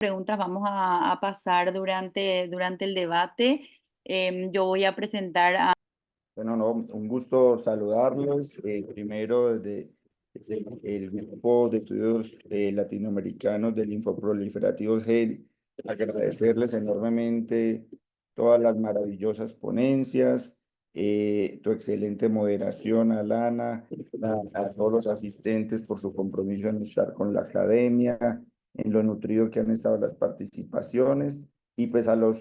Preguntas vamos a pasar durante el debate. Yo voy a presentar a... Bueno, no, un gusto saludarlos. Primero, desde el Grupo de Estudios Latinoamericanos del Linfoproliferativo GEL, agradecerles enormemente todas las maravillosas ponencias, tu excelente moderación, Alana, a todos los asistentes por su compromiso en estar con la academia, en lo nutrido que han estado las participaciones, y pues a los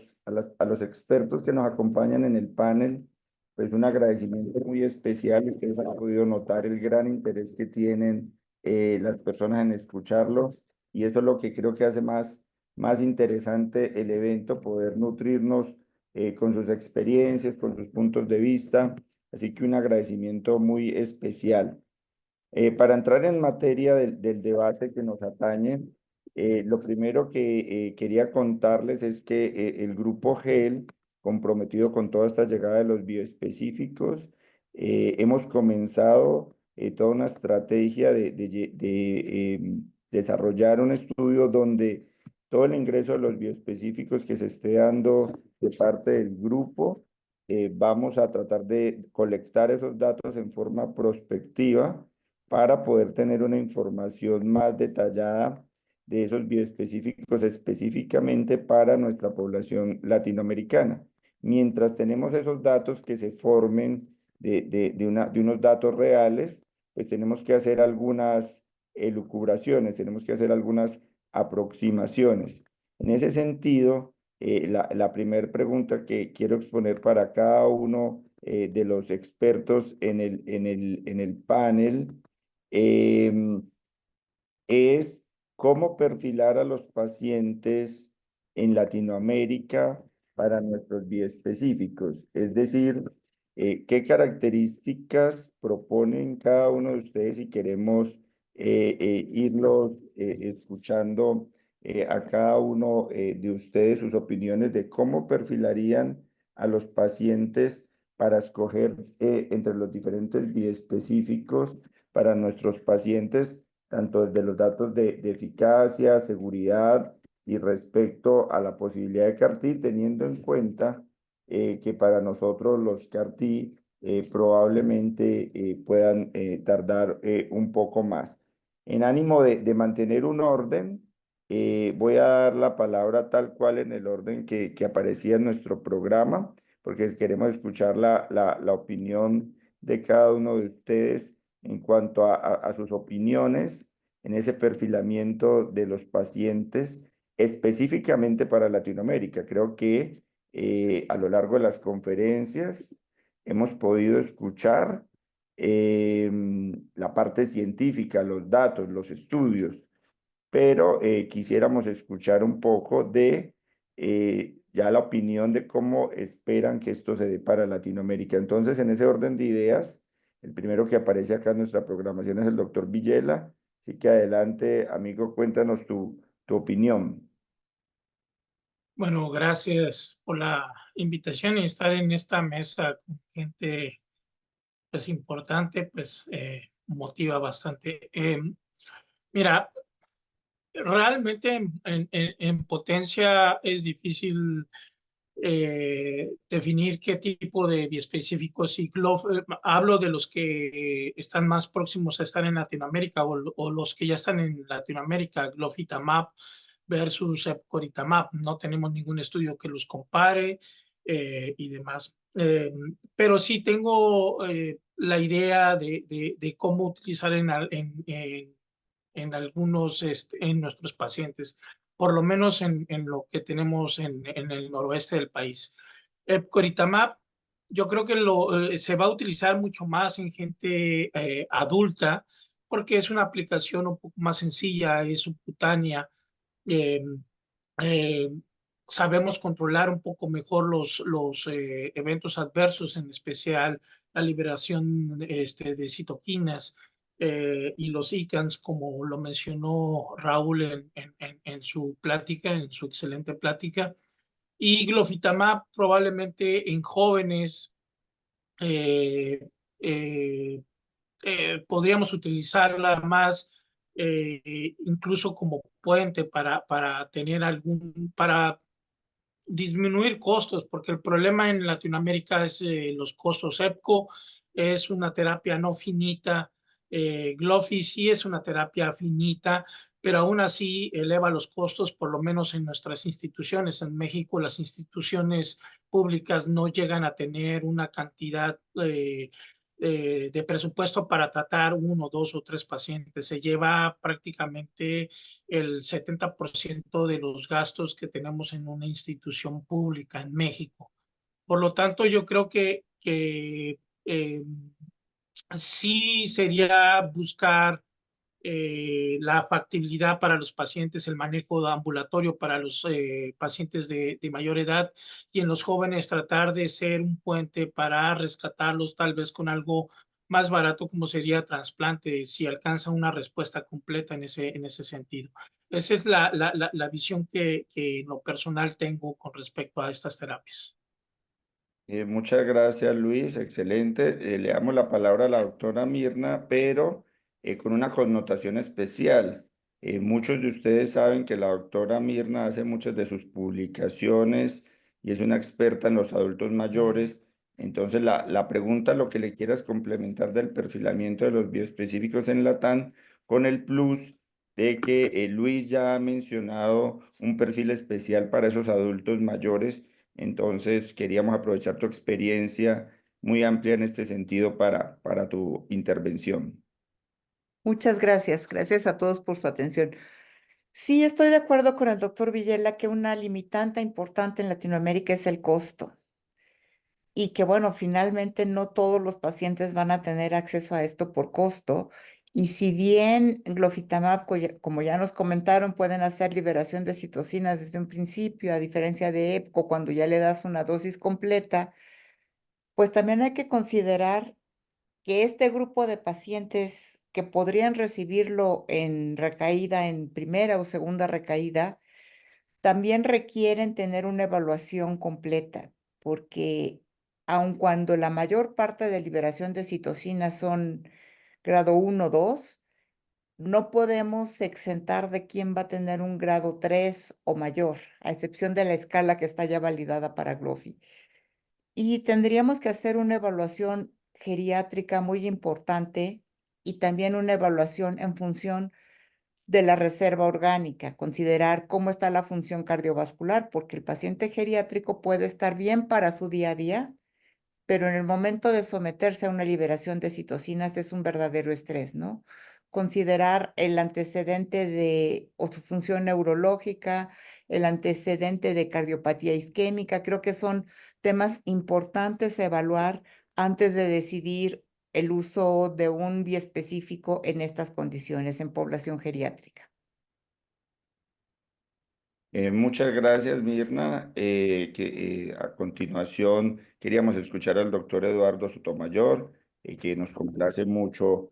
expertos que nos acompañan en el panel. Pues un agradecimiento muy especial. Ustedes han podido notar el gran interés que tienen las personas en escucharlo, y eso es lo que creo que hace más interesante el evento, poder nutrirnos con sus experiencias, con sus puntos de vista. Así que un agradecimiento muy especial. Para entrar en materia del debate que nos atañe, lo primero que quería contarles es que el grupo GEL, comprometido con toda esta llegada de los bioespecíficos, hemos comenzado toda una estrategia de desarrollar un estudio donde todo el ingreso de los bioespecíficos que se esté dando de parte del grupo, vamos a tratar de colectar esos datos en forma prospectiva para poder tener una información más detallada de esos bioespecíficos específicamente para nuestra población latinoamericana. Mientras tenemos esos datos que se formen de unos datos reales, pues tenemos que hacer algunas elucubraciones, tenemos que hacer algunas aproximaciones. En ese sentido, la primera pregunta que quiero exponer para cada uno de los expertos en el panel em, es cómo perfilar a los pacientes en Latinoamérica para nuestros bioespecíficos. Es decir, qué características proponen cada uno de ustedes si queremos irlos escuchando a cada uno de ustedes sus opiniones de cómo perfilarían a los pacientes para escoger entre los diferentes bioespecíficos para nuestros pacientes, tanto desde los datos de eficacia, seguridad y respecto a la posibilidad de CAR-T, teniendo en cuenta que para nosotros los CAR-T probablemente puedan tardar un poco más. En ánimo de mantener un orden, voy a dar la palabra tal cual en el orden que aparecía en nuestro programa, porque queremos escuchar la opinión de cada uno de ustedes en cuanto a sus opiniones en ese perfilamiento de los pacientes específicamente para Latinoamérica. Creo que a lo largo de las conferencias hemos podido escuchar la parte científica, los datos, los estudios, pero quisiéramos escuchar un poco de ya la opinión de cómo esperan que esto se dé para Latinoamérica. Entonces, en ese orden de ideas, el primero que aparece acá en nuestra programación es el doctor Villela. Así que adelante, amigo, cuéntanos tu opinión. Bueno, gracias por la invitación y estar en esta mesa con gente pues importante, pues motiva bastante. Mira, realmente en potencia es difícil definir qué tipo de biespecíficos y hablo de los que están más próximos a estar en Latinoamérica o los que ya están en Latinoamérica, Glofitamab versus Epcoritamab. No tenemos ningún estudio que los compare y demás. Pero sí tengo la idea de cómo utilizar en algunos, en nuestros pacientes, por lo menos en lo que tenemos en el noroeste del país. Epcoritamab, yo creo que se va a utilizar mucho más en gente adulta, porque es una aplicación un poco más sencilla, es subcutánea. eh, eh, Sabemos controlar un poco mejor los eventos adversos, en especial la liberación de citoquinas y los ICANS, como lo mencionó Raúl en su plática, en su excelente plática. Y glofitamab probablemente en jóvenes eh, podríamos utilizarla más incluso como puente para tener para disminuir costos, porque el problema en Latinoamérica es los costos. EPCO es una terapia no finita, Glofi sí es una terapia finita, pero aún así eleva los costos, por lo menos en nuestras instituciones. En México, las instituciones públicas no llegan a tener una cantidad de presupuesto para tratar uno, dos o tres pacientes. Se lleva prácticamente el 70% de los gastos que tenemos en una institución pública en México. Por lo tanto, yo creo que sí sería buscar la factibilidad para los pacientes, el manejo ambulatorio para los pacientes de mayor edad, y en los jóvenes tratar de ser un puente para rescatarlos tal vez con algo más barato como sería trasplante, si alcanza una respuesta completa en ese sentido. Esa es la visión que en lo personal tengo con respecto a estas terapias. Muchas gracias, Luis. Excelente. Le damos la palabra a la doctora Mirna, pero con una connotación especial. Muchos de ustedes saben que la doctora Mirna hace muchas de sus publicaciones y es una experta en los adultos mayores. Entonces, la pregunta, lo que le quieras complementar del perfilamiento de los bioespecíficos en Latam, con el plus de que Luis ya ha mencionado un perfil especial para esos adultos mayores. Entonces, queríamos aprovechar tu experiencia muy amplia en este sentido para tu intervención. Muchas gracias. Gracias a todos por su atención. Sí, estoy de acuerdo con el doctor Villela que una limitante importante en Latinoamérica es el costo y que, bueno, finalmente no todos los pacientes van a tener acceso a esto por costo. Y si bien Glofitamab, como ya nos comentaron, pueden hacer liberación de citocinas desde un principio, a diferencia de EPCO, cuando ya le das una dosis completa, pues también hay que considerar que este grupo de pacientes que podrían recibirlo en recaída, en primera o segunda recaída, también requieren tener una evaluación completa, porque aun cuando la mayor parte de liberación de citocinas son grado 1 o 2, no podemos exentar de quién va a tener un grado 3 o mayor, a excepción de la escala que está ya validada para Glofi. Y tendríamos que hacer una evaluación geriátrica muy importante y también una evaluación en función de la reserva orgánica, considerar cómo está la función cardiovascular, porque el paciente geriátrico puede estar bien para su día a día, pero en el momento de someterse a una liberación de citocinas es un verdadero estrés, ¿no? Considerar el antecedente o su función neurológica, el antecedente de cardiopatía isquémica, creo que son temas importantes a evaluar antes de decidir el uso de un biespecífico en estas condiciones en población geriátrica. Muchas gracias, Mirna. A continuación queríamos escuchar al doctor Eduardo Sotomayor, que nos complace mucho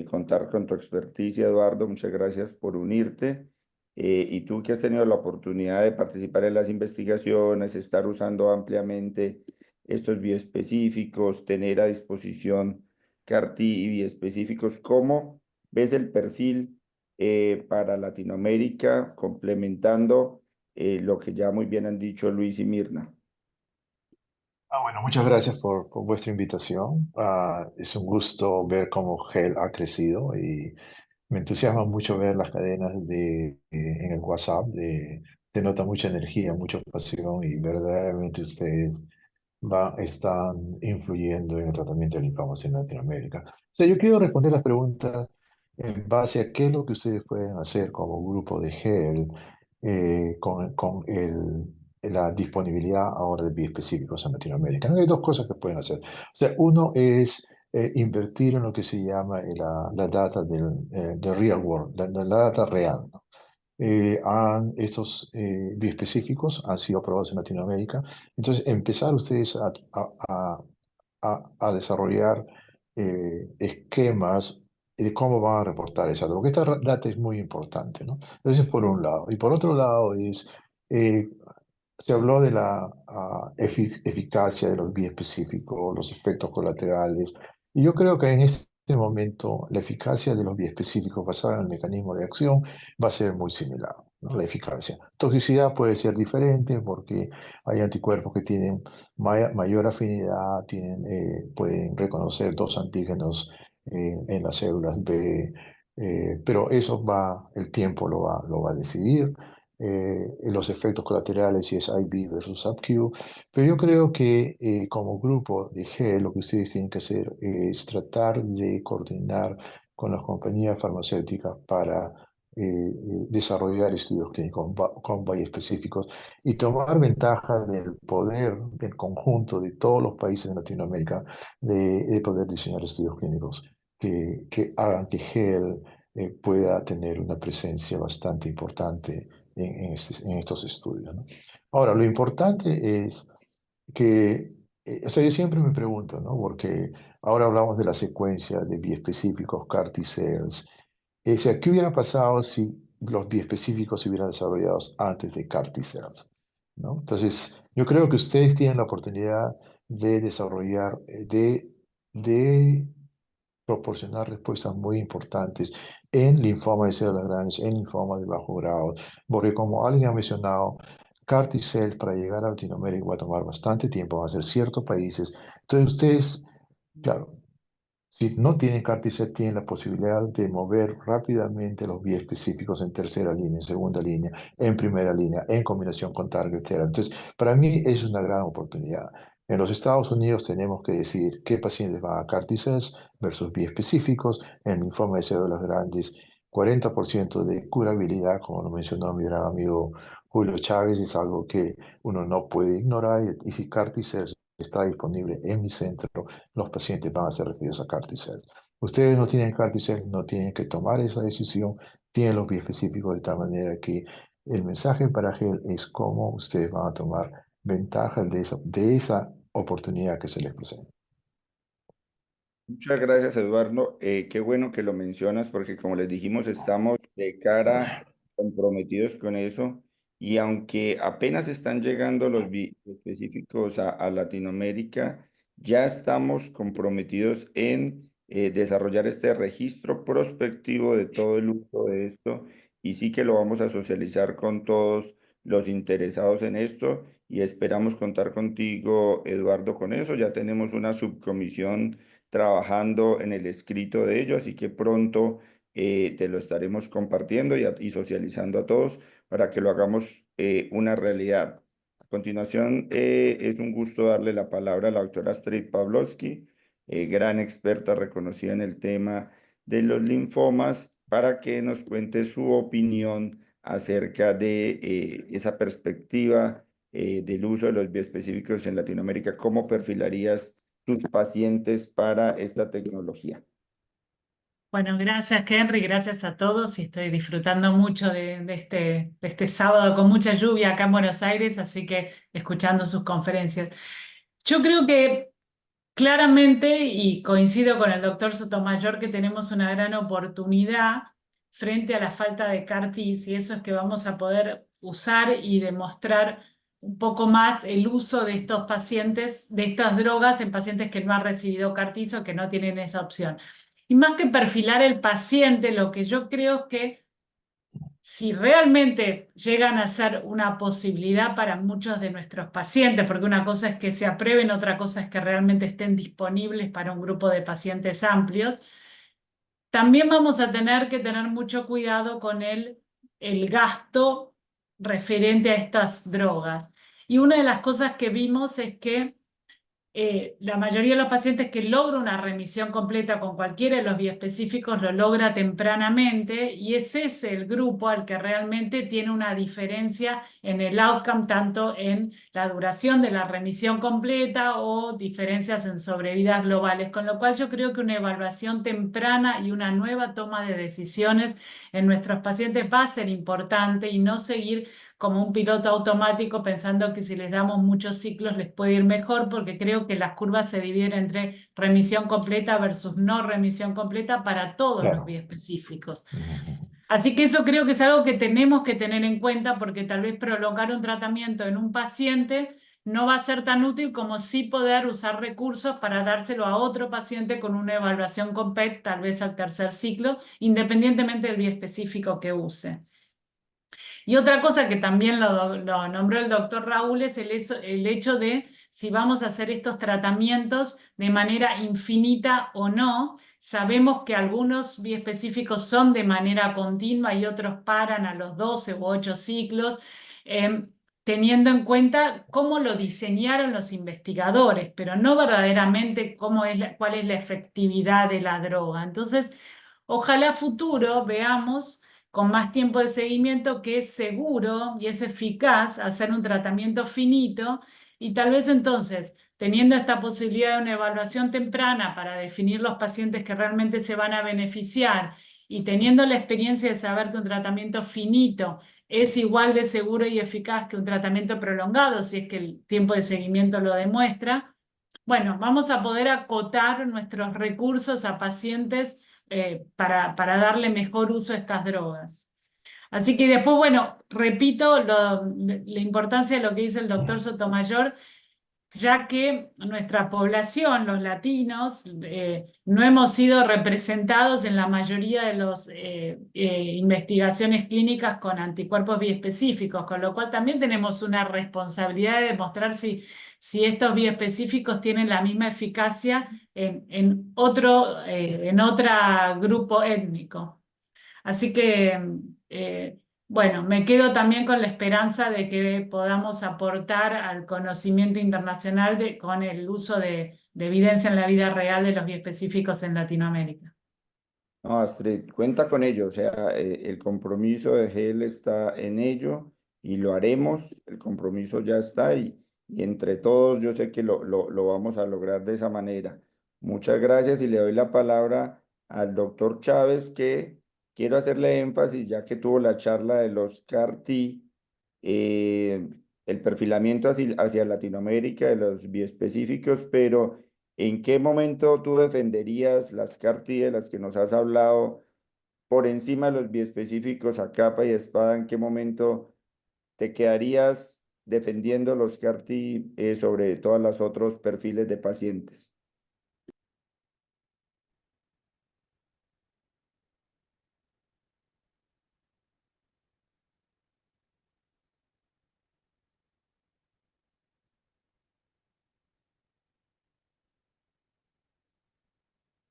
contar con tu experticia, Eduardo. Muchas gracias por unirte. Y tú que has tenido la oportunidad de participar en las investigaciones, estar usando ampliamente estos bioespecíficos, tener a disposición CAR-T y bioespecíficos, ¿cómo ves el perfil para Latinoamérica, complementando lo que ya muy bien han dicho Luis y Mirna? Bueno, muchas gracias por vuestra invitación. Es un gusto ver cómo GEL ha crecido y me entusiasma mucho ver las cadenas en el WhatsApp. Se nota mucha energía, mucha pasión y verdaderamente ustedes están influyendo en el tratamiento de linfomas en Latinoamérica. O sea, yo quiero responder las preguntas en base a qué es lo que ustedes pueden hacer como grupo de GEL con la disponibilidad ahora de biespecíficos en Latinoamérica. ¿No? Hay dos cosas que pueden hacer. O sea, uno es invertir en lo que se llama la data del real world, la data real, ¿no? Estos bioespecíficos han sido aprobados en Latinoamérica. Entonces, empezar ustedes a desarrollar esquemas de cómo van a reportar esa data, porque esta data es muy importante, ¿no? Entonces, por un lado. Y por otro lado eh, se habló de la eficacia de los bioespecíficos, los efectos colaterales, y yo creo que en este ese momento la eficacia de los biespecíficos basada en el mecanismo de acción va a ser muy similar, ¿no? La eficacia. Toxicidad puede ser diferente porque hay anticuerpos que tienen mayor afinidad, pueden reconocer dos antígenos en las células B, pero el tiempo lo va a decidir. Los efectos colaterales, si es IV versus subQ, pero yo creo que como grupo de G, lo que ustedes tienen que hacer es tratar de coordinar con las compañías farmacéuticas para desarrollar estudios clínicos con específicos y tomar ventaja del poder del conjunto de todos los países de Latinoamérica de poder diseñar estudios clínicos que hagan que GEL pueda tener una presencia bastante importante en estos estudios, ¿no? Ahora, lo importante es que, o sea, yo siempre me pregunto, ¿no? Porque ahora hablamos de la secuencia de biespecíficos, CAR T-cells. O sea, ¿qué hubiera pasado si los biespecíficos se hubieran desarrollado antes de CAR T-cells? ¿No? Entonces, yo creo que ustedes tienen la oportunidad de desarrollar, de proporcionar respuestas muy importantes en linfoma de células grandes, en linfoma de bajo grado, porque como alguien ha mencionado, CAR T-cell para llegar a Latinoamérica va a tomar bastante tiempo, van a ser ciertos países. Entonces ustedes, claro, si no tienen CAR T-cell, tienen la posibilidad de mover rápidamente los biespecíficos en tercera línea, en segunda línea, en primera línea, en combinación con target therapy. Entonces, para mí es una gran oportunidad. En los Estados Unidos tenemos que decidir qué pacientes van a CAR T-cells versus biespecíficos. En linfoma de células grandes, 40% de curabilidad, como lo mencionó mi gran amigo Julio Chávez, es algo que uno no puede ignorar. Y si CAR T-cells está disponible en mi centro, los pacientes van a ser referidos a CAR T-cell. Ustedes no tienen CAR T-cell, no tienen que tomar esa decisión, tienen los biespecíficos de tal manera que el mensaje para GEL es cómo ustedes van a tomar ventaja de esa oportunidad que se les presenta. Muchas gracias, Eduardo. Qué bueno que lo mencionas porque como les dijimos, estamos de cara comprometidos con eso y aunque apenas están llegando los específicos a Latinoamérica, ya estamos comprometidos en desarrollar este registro prospectivo de todo el uso de esto y sí que lo vamos a socializar con todos los interesados en esto y esperamos contar contigo, Eduardo, con eso. Ya tenemos una subcomisión trabajando en el escrito de ello, así que pronto te lo estaremos compartiendo y socializando a todos para que lo hagamos una realidad. A continuación, es un gusto darle la palabra a la doctora Astrid Pawlowski, gran experta reconocida en el tema de los linfomas, para que nos cuente su opinión acerca de esa perspectiva del uso de los bioespecíficos en Latinoamérica. ¿Cómo perfilarías tus pacientes para esta tecnología? Bueno, gracias Henry, gracias a todos y estoy disfrutando mucho de este sábado con mucha lluvia acá en Buenos Aires, así que escuchando sus conferencias. Yo creo que claramente, y coincido con el doctor Sotomayor, que tenemos una gran oportunidad frente a la falta de CAR-Ts y eso es que vamos a poder usar y demostrar un poco más el uso de estos pacientes, de estas drogas en pacientes que no han recibido CAR-Ts o que no tienen esa opción. Y más que perfilar el paciente, lo que yo creo es que si realmente llegan a ser una posibilidad para muchos de nuestros pacientes, porque una cosa es que se aprueben, otra cosa es que realmente estén disponibles para un grupo de pacientes amplios, también vamos a tener que tener mucho cuidado con el gasto referente a estas drogas. Y una de las cosas que vimos es que la mayoría de los pacientes que logra una remisión completa con cualquiera de los biespecíficos lo logra tempranamente y es ese el grupo al que realmente tiene una diferencia en el outcome, tanto en la duración de la remisión completa o diferencias en sobrevidas globales, con lo cual yo creo que una evaluación temprana y una nueva toma de decisiones en nuestros pacientes va a ser importante y no seguir como un piloto automático pensando que si les damos muchos ciclos les puede ir mejor, porque creo que las curvas se dividen entre remisión completa versus no remisión completa para todos los biespecíficos. Así que eso creo que es algo que tenemos que tener en cuenta porque tal vez prolongar un tratamiento en un paciente no va a ser tan útil como sí poder usar recursos para dárselo a otro paciente con una evaluación con PET, tal vez al tercer ciclo, independientemente del biespecífico que use. Y otra cosa que también lo nombró el doctor Raúl es el hecho de si vamos a hacer estos tratamientos de manera infinita o no. Sabemos que algunos biespecíficos son de manera continua y otros paran a los 12 u 8 ciclos, teniendo en cuenta cómo lo diseñaron los investigadores, pero no verdaderamente cuál es la efectividad de la droga. Entonces, ojalá a futuro veamos con más tiempo de seguimiento que es seguro y es eficaz hacer un tratamiento finito, y tal vez entonces, teniendo esta posibilidad de una evaluación temprana para definir los pacientes que realmente se van a beneficiar y teniendo la experiencia de saber que un tratamiento finito es igual de seguro y eficaz que un tratamiento prolongado, si es que el tiempo de seguimiento lo demuestra, bueno, vamos a poder acotar nuestros recursos a pacientes para darle mejor uso a estas drogas. Así que después, bueno, repito la importancia de lo que dice el doctor Sotomayor, ya que nuestra población, los latinos, no hemos sido representados en la mayoría de las investigaciones clínicas con anticuerpos biespecíficos, con lo cual también tenemos una responsabilidad de demostrar si estos biespecíficos tienen la misma eficacia en otro grupo étnico. Así que, bueno, me quedo también con la esperanza de que podamos aportar al conocimiento internacional con el uso de evidencia en la vida real de los biespecíficos en Latinoamérica. No, Astrid, cuenta con ello, o sea, el compromiso de GEL está en ello y lo haremos, el compromiso ya está y entre todos yo sé que lo vamos a lograr de esa manera. Muchas gracias y le doy la palabra al doctor Chávez, que quiero hacerle énfasis ya que tuvo la charla de los CAR-T, el perfilamiento hacia Latinoamérica de los biespecíficos, pero ¿en qué momento tú defenderías las CAR-T de las que nos has hablado por encima de los biespecíficos a capa y espada? ¿En qué momento te quedarías defendiendo los CAR-T sobre todos los otros perfiles de pacientes?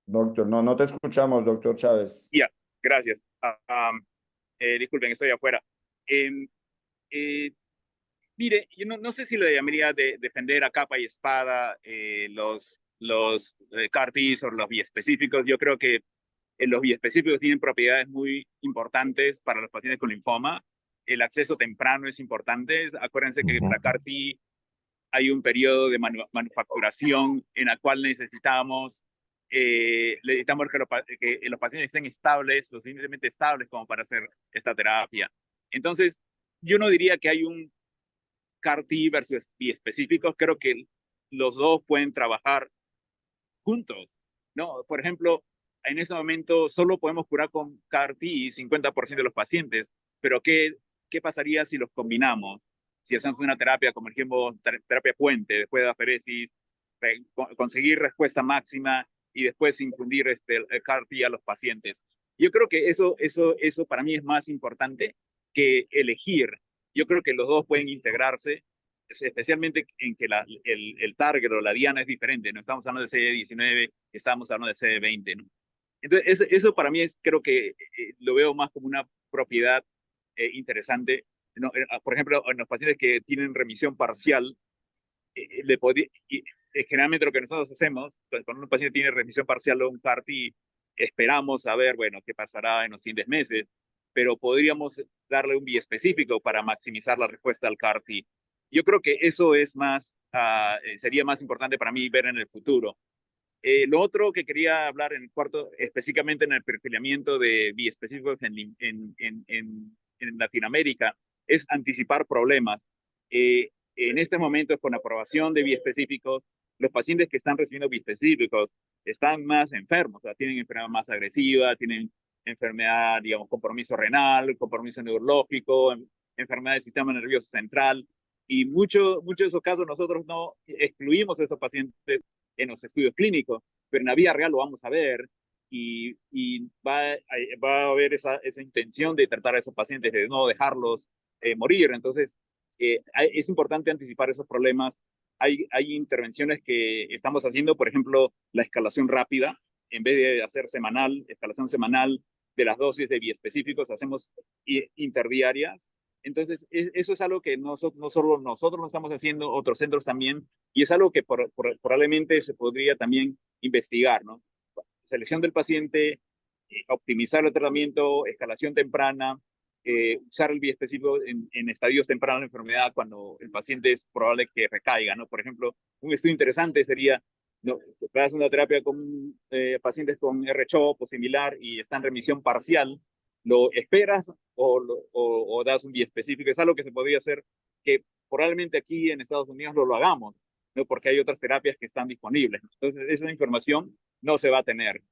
Doctor, no te escuchamos, doctor Chávez. Ya, gracias. Disculpen, estoy afuera. Mire, yo no sé si lo llamaría de defender a capa y espada los CAR-Ts o los biespecíficos. Yo creo que los biespecíficos tienen propiedades muy importantes para los pacientes con linfoma. El acceso temprano es importante. Acuérdense que para CAR-T hay un periodo de manufacturación en el cual necesitamos que los pacientes estén estables, lo suficientemente estables como para hacer esta terapia. Entonces, yo no diría que hay un CAR-T versus biespecíficos. Creo que los dos pueden trabajar juntos, ¿no? Por ejemplo, en ese momento solo podemos curar con CAR-T 50% de los pacientes, pero ¿qué pasaría si los combinamos? Si hacemos una terapia, como ejemplo, terapia puente, después de aferesis, conseguir respuesta máxima y después infundir el CAR-T a los pacientes. Yo creo que eso para mí es más importante que elegir. Yo creo que los dos pueden integrarse, especialmente en que el target o la diana es diferente. No estamos hablando de CD19, estamos hablando de CD20, ¿no? Entonces, eso para mí creo que lo veo más como una propiedad interesante. ¿No? Por ejemplo, en los pacientes que tienen remisión parcial, generalmente lo que nosotros hacemos, pues, cuando un paciente tiene remisión parcial o un CAR-T, esperamos a ver, bueno, qué pasará en los siguientes meses, pero podríamos darle un biespecífico para maximizar la respuesta al CAR-T. Yo creo que eso es sería más importante para mí ver en el futuro. Lo otro que quería hablar en el cuarto, específicamente en el perfilamiento de biespecíficos en Latinoamérica, es anticipar problemas. En este momento, con la aprobación de biespecíficos, los pacientes que están recibiendo biespecíficos están más enfermos, o sea, tienen enfermedad más agresiva, tienen enfermedad, digamos, compromiso renal, compromiso neurológico, enfermedad del sistema nervioso central. Y muchos de esos casos nosotros no excluimos a esos pacientes en los estudios clínicos, pero en la vida real lo vamos a ver y va a haber esa intención de tratar a esos pacientes, de no dejarlos morir. Entonces, es importante anticipar esos problemas. Hay intervenciones que estamos haciendo, por ejemplo, la escalación rápida. En vez de hacer escalación semanal de las dosis de biespecíficos, hacemos interdiarias. Entonces, eso es algo que no solo nosotros lo estamos haciendo, otros centros también, y es algo que probablemente se podría también investigar, ¿no? Selección del paciente, optimizar el tratamiento, escalación temprana, usar el biespecífico en estadios tempranos de enfermedad cuando el paciente es probable que recaiga, ¿no? Por ejemplo, un estudio interesante sería, ¿no?, das una terapia con pacientes con R-CHOP o similar y está en remisión parcial, ¿lo esperas o das un biespecífico? Es algo que se podría hacer, que probablemente aquí en Estados Unidos lo hagamos, ¿no? Porque hay otras terapias que están disponibles. Entonces, esa información no se va a tener.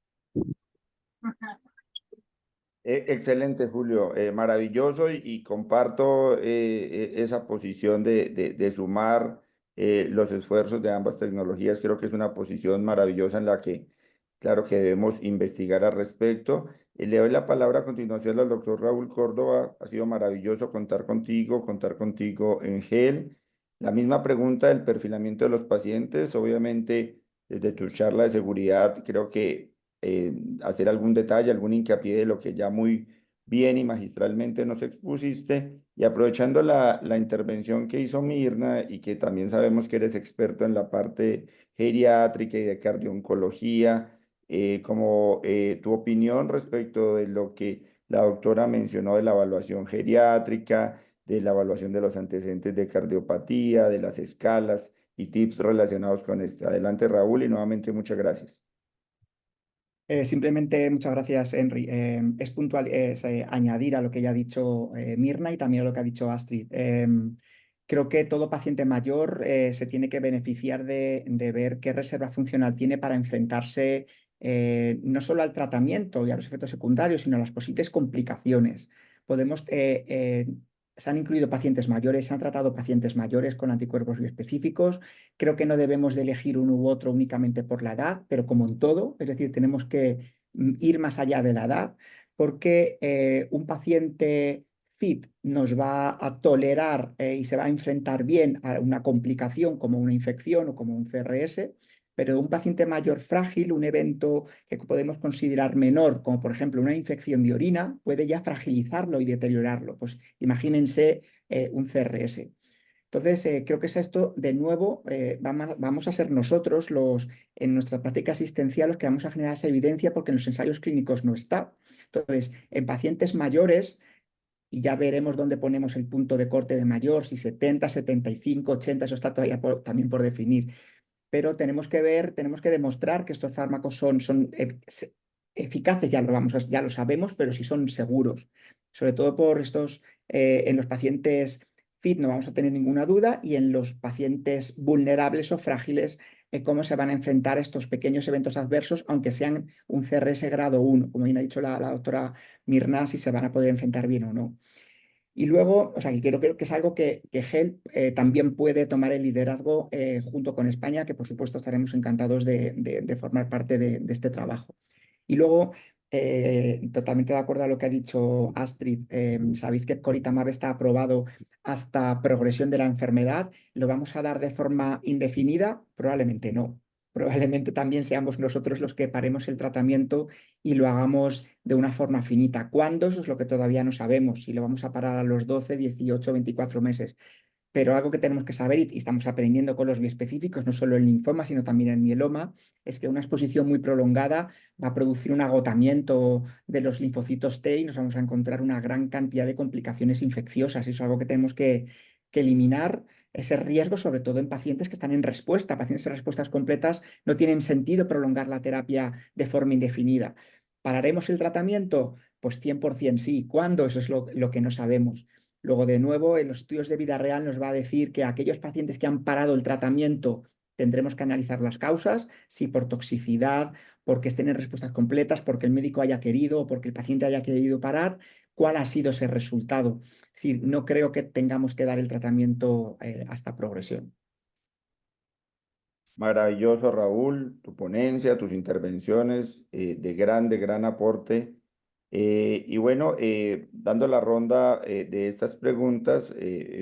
Excelente, Julio, maravilloso y comparto esa posición de sumar los esfuerzos de ambas tecnologías. Creo que es una posición maravillosa en la que, claro que debemos investigar al respecto. Le doy la palabra a continuación al doctor Raúl Córdoba. Ha sido maravilloso contar contigo en GEL. La misma pregunta del perfilamiento de los pacientes, obviamente, desde tu charla de seguridad, creo que hacer algún detalle, algún hincapié de lo que ya muy bien y magistralmente nos expusiste, y aprovechando la intervención que hizo Mirna y que también sabemos que eres experto en la parte geriátrica y de cardio-oncología, como tu opinión respecto de lo que la doctora mencionó de la evaluación geriátrica, de la evaluación de los antecedentes de cardiopatía, de las escalas y tips relacionados con esto. Adelante, Raúl, y nuevamente muchas gracias. Simplemente muchas gracias, Henry. Es puntual, añadir a lo que ya ha dicho Mirna y también a lo que ha dicho Astrid. Creo que todo paciente mayor se tiene que beneficiar de ver qué reserva funcional tiene para enfrentarse no solo al tratamiento y a los efectos secundarios, sino a las posibles complicaciones. Se han incluido pacientes mayores, se han tratado pacientes mayores con anticuerpos biespecíficos. Creo que no debemos de elegir uno u otro únicamente por la edad, pero como en todo, es decir, tenemos que ir más allá de la edad, porque un paciente fit nos va a tolerar y se va a enfrentar bien a una complicación como una infección o como un CRS, pero un paciente mayor frágil, un evento que podemos considerar menor, como por ejemplo una infección de orina, puede ya fragilizarlo y deteriorarlo. Pues imagínense un CRS. Entonces, creo que es esto, de nuevo, vamos a ser nosotros en nuestra práctica asistencial los que vamos a generar esa evidencia porque en los ensayos clínicos no está. Entonces, en pacientes mayores, y ya veremos dónde ponemos el punto de corte de mayor, si 70, 75, 80, eso está todavía también por definir. Pero tenemos que demostrar que estos fármacos son eficaces, ya lo sabemos, pero si son seguros. Sobre todo por estos, en los pacientes fit no vamos a tener ninguna duda, y en los pacientes vulnerables o frágiles, cómo se van a enfrentar estos pequeños eventos adversos, aunque sean un CRS grado 1, como bien ha dicho la doctora Mirna, si se van a poder enfrentar bien o no. Y luego, o sea, que creo que es algo que GEL también puede tomar el liderazgo junto con España, que por supuesto estaremos encantados de formar parte de este trabajo. Y luego, totalmente de acuerdo a lo que ha dicho Astrid, sabéis que Epcoritamab está aprobado hasta progresión de la enfermedad. ¿Lo vamos a dar de forma indefinida? Probablemente no. Probablemente también seamos nosotros los que paremos el tratamiento y lo hagamos de una forma finita. ¿Cuándo? Eso es lo que todavía no sabemos. Si lo vamos a parar a los 12, 18, 24 meses. Pero algo que tenemos que saber, y estamos aprendiendo con los biespecíficos, no solo en linfoma, sino también en mieloma, es que una exposición muy prolongada va a producir un agotamiento de los linfocitos T y nos vamos a encontrar una gran cantidad de complicaciones infecciosas. Eso es algo que tenemos que eliminar, ese riesgo, sobre todo en pacientes que están en respuesta. Pacientes en respuestas completas no tienen sentido prolongar la terapia de forma indefinida. ¿Pararemos el tratamiento? Pues 100% sí. ¿Cuándo? Eso es lo que no sabemos. Luego, de nuevo, en los estudios de vida real nos va a decir que aquellos pacientes que han parado el tratamiento tendremos que analizar las causas, si por toxicidad, porque estén en respuestas completas, porque el médico haya querido o porque el paciente haya querido parar. cuál ha sido ese resultado. Es decir, no creo que tengamos que dar el tratamiento hasta progresión. Maravilloso, Raúl, tu ponencia, tus intervenciones, de gran aporte. Y bueno, dando la ronda de estas preguntas,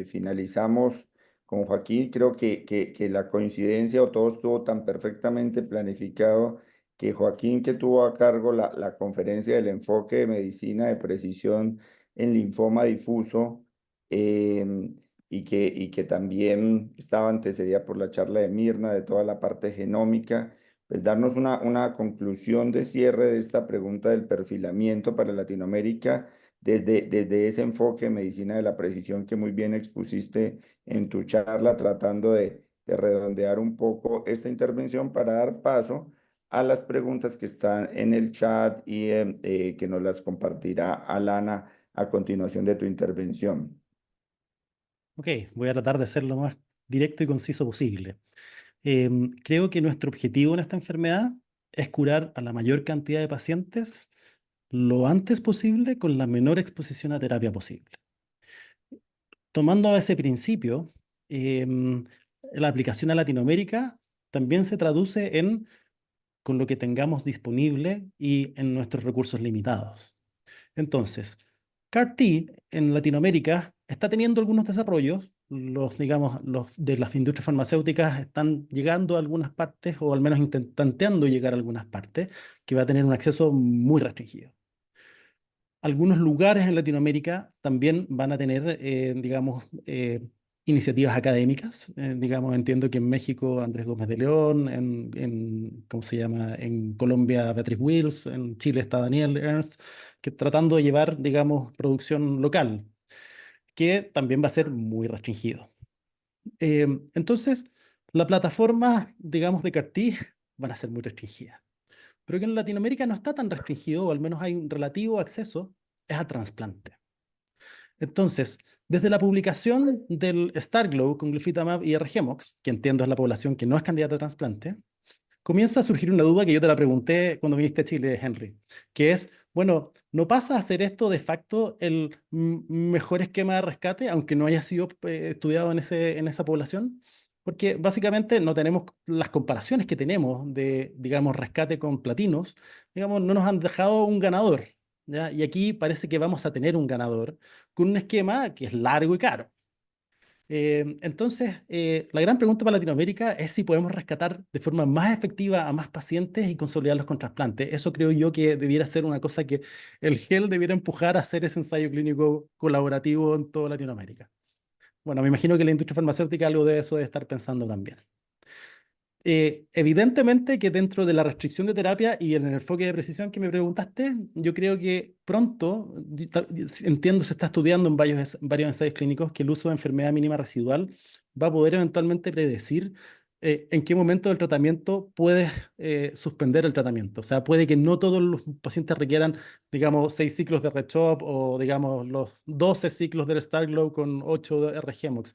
finalizamos con Joaquín. Creo que la coincidencia o todo estuvo tan perfectamente planificado que Joaquín, que tuvo a cargo la conferencia del enfoque de medicina de precisión en linfoma difuso, y que también estaba antecedida por la charla de Mirna de toda la parte genómica, pues darnos una conclusión de cierre de esta pregunta del perfilamiento para Latinoamérica desde ese enfoque de medicina de la precisión que muy bien expusiste en tu charla, tratando de redondear un poco esta intervención para dar paso a las preguntas que están en el chat y que nos las compartirá Alana a continuación de tu intervención. Ok, voy a tratar de ser lo más directo y conciso posible. Creo que nuestro objetivo en esta enfermedad es curar a la mayor cantidad de pacientes lo antes posible con la menor exposición a terapia posible. Tomando ese principio, la aplicación a Latinoamérica también se traduce en con lo que tengamos disponible y en nuestros recursos limitados. Entonces, CAR-T en Latinoamérica está teniendo algunos desarrollos. Digamos, los de las industrias farmacéuticas están llegando a algunas partes, o al menos intentando llegar a algunas partes, que va a tener un acceso muy restringido. Algunos lugares en Latinoamérica también van a tener, digamos, iniciativas académicas. Digamos, entiendo que en México Andrés Gómez de León, ¿cómo se llama? En Colombia Beatriz Wills, en Chile está Daniel Ernst, que tratando de llevar, digamos, producción local, que también va a ser muy restringido. Entonces, la plataforma, digamos, de CAR-T van a ser muy restringidas. Pero que en Latinoamérica no está tan restringido, o al menos hay un relativo acceso, es a trasplante. Entonces, desde la publicación del STARGLO con glofitamab y R-GEMOX, que entiendo es la población que no es candidata a trasplante, comienza a surgir una duda que yo te la pregunté cuando viniste a Chile, Henry, que es, bueno, ¿no pasa a ser esto de facto el mejor esquema de rescate, aunque no haya sido estudiado en esa población? Porque básicamente no tenemos las comparaciones que tenemos de, digamos, rescate con platinos, digamos, no nos han dejado un ganador, ¿ya? Y aquí parece que vamos a tener un ganador con un esquema que es largo y caro. Entonces, la gran pregunta para Latinoamérica es si podemos rescatar de forma más efectiva a más pacientes y consolidarlos con trasplantes. Eso creo yo que debiera ser una cosa que el GEL debiera empujar a hacer ese ensayo clínico colaborativo en toda Latinoamérica. Bueno, me imagino que la industria farmacéutica algo de eso debe estar pensando también. Evidentemente que dentro de la restricción de terapia y en el enfoque de precisión que me preguntaste, yo creo que pronto, entiendo, se está estudiando en varios ensayos clínicos que el uso de enfermedad mínima residual va a poder eventualmente predecir en qué momento del tratamiento puedes suspender el tratamiento. O sea, puede que no todos los pacientes requieran, digamos, 6 ciclos de R-CHOP o, digamos, los 12 ciclos del STARGLO con 8 de R-GEMOX.